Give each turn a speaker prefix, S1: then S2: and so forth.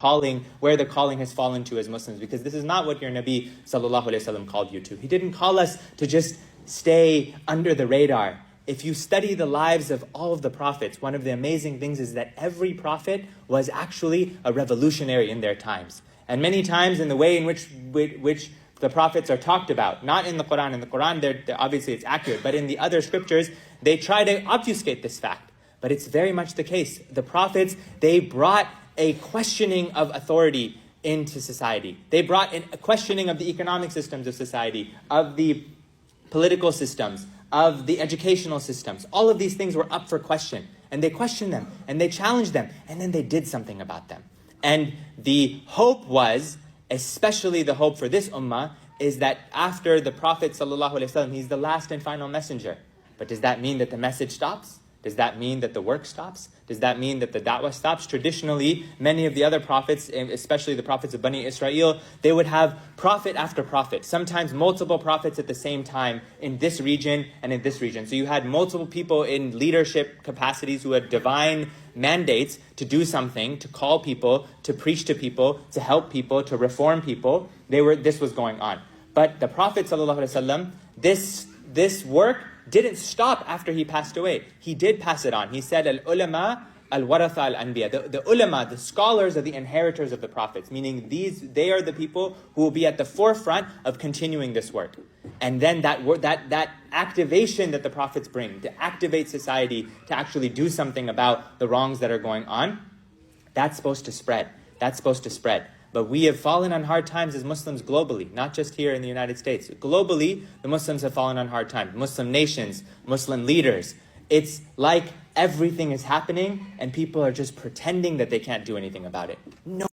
S1: calling, where the calling has fallen to as Muslims, because this is not what your Nabi sallallahu alaihi wasallam called you to. He didn't call us to just stay under the radar. If you study the lives of all of the prophets, one of the amazing things is that every prophet was actually a revolutionary in their times. And many times in the way in which the prophets are talked about, not in the Quran. In the Quran, obviously it's accurate, but in the other scriptures, they try to obfuscate this fact. But it's very much the case. The prophets, they brought a questioning of authority into society. They brought in a questioning of the economic systems of society, of the political systems, of the educational systems. All of these things were up for question. And they questioned them, and they challenged them, and then they did something about them. And the hope was, especially the hope for this ummah, is that after the Prophet ﷺ, he's the last and final messenger. But does that mean that the message stops? Does that mean that the work stops? Does that mean that the da'wah stops? Traditionally, many of the other prophets, especially the prophets of Bani Israel, they would have prophet after prophet, sometimes multiple prophets at the same time in this region and in this region. So you had multiple people in leadership capacities who had divine mandates to do something, to call people, to preach to people, to help people, to reform people. This was going on. But the Prophet ﷺ, this work didn't stop after he passed away. He did pass it on. He said, al-ulama al-waratha al-anbiya. The ulama, the scholars, are the inheritors of the prophets, meaning they are the people who will be at the forefront of continuing this work. And then that activation that the prophets bring, to activate society, to actually do something about the wrongs that are going on, that's supposed to spread. That's supposed to spread. But we have fallen on hard times as Muslims globally, not just here in the United States. Globally, the Muslims have fallen on hard times. Muslim nations, Muslim leaders. It's like everything is happening and people are just pretending that they can't do anything about it. No.